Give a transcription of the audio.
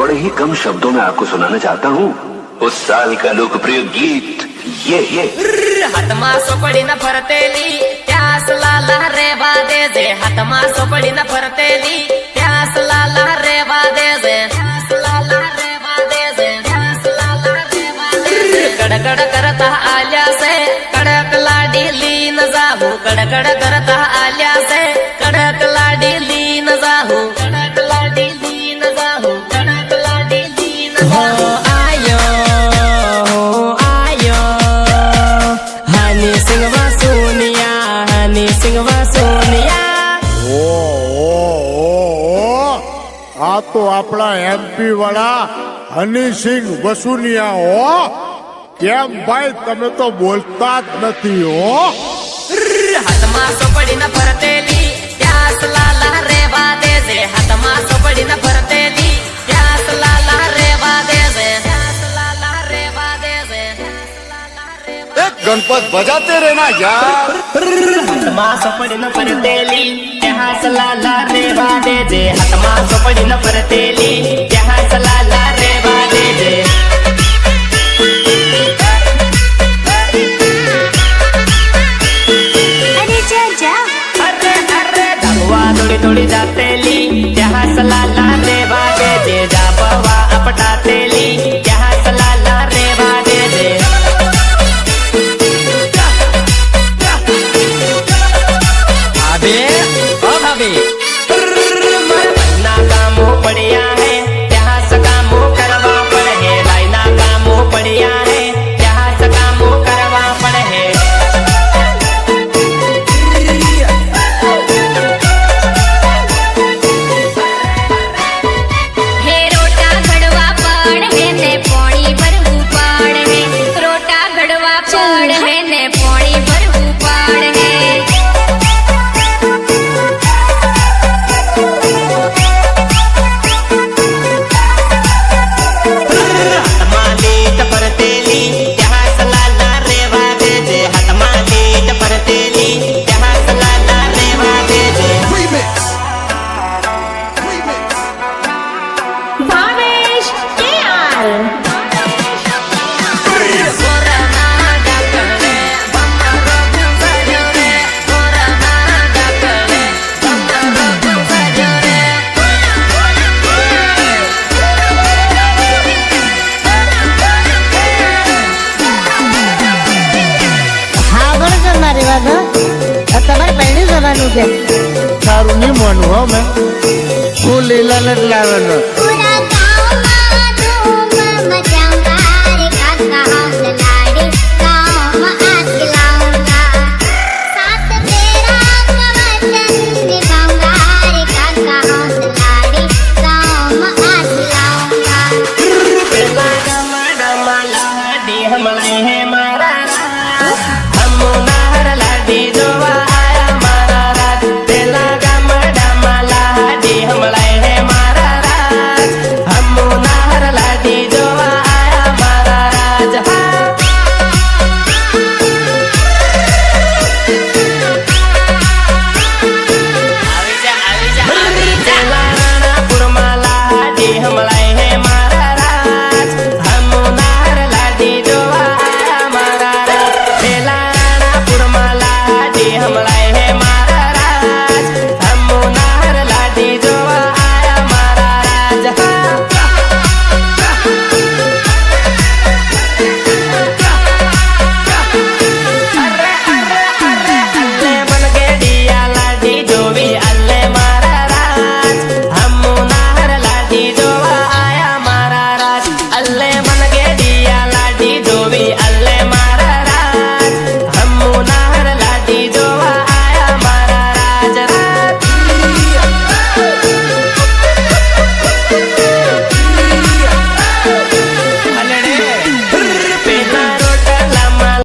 बड़े ही कम शब्दों में आपको सुनाना चाहता हूँ उस साल का लोकप्रिय गीत ये हाथमा सोपड़ी न फरतेली प्यास लाला रेवा दे जे हाथमा सोपड़ी न फरतेली प्यास लाला रेवा दे जे कड़कड़ करता आल्या से कड़क लाडी लीन जाहू कड़कड़ करता आल्या से कड़क लाडी लीन जाहू कड़क लाडी लीन जाहू कड़क लाडी लीन जाहू आयो हनी सिंह सोनिया हनी सिंह सोनिया आ तो अपना एमपी वाला हनी सिंह वसूनिया हो કેમ ભાઈ તમે તો બોલતા જ નથી હો હાથમાં સોપડી ન ફરતેલી પ્યાસ લાલા રેવા દે જે હાથમાં સોપડી ન ફરતેલી પ્યાસ લાલા રેવા દે જે પ્યાસ લાલા રેવા દે જે એક ગણપત બજાતે રહેના યાર હાથમાં સોપડી ન ફરતેલી પ્યાસ લાલા રેવા દે જે હાથમાં સોપડી ન ફરતેલી પ્યાસ લાલા રેવા દે જે थोड़ी जातेली जहाँ सलाला रेवा दे जे जा बवा अपटातेली जहाँ सलाला रेवा दे जे भाभी ओ भाभी ना कामो पड़िया है जहाँ सकामो करवा पड़े है भाई ना कामो पड़िया है जहाँ सकामो करवा पड़े है તમારે પહેલી જવાનું છે સારું નહીં માનું હો મેં હું લીલા નથી લાવવાનો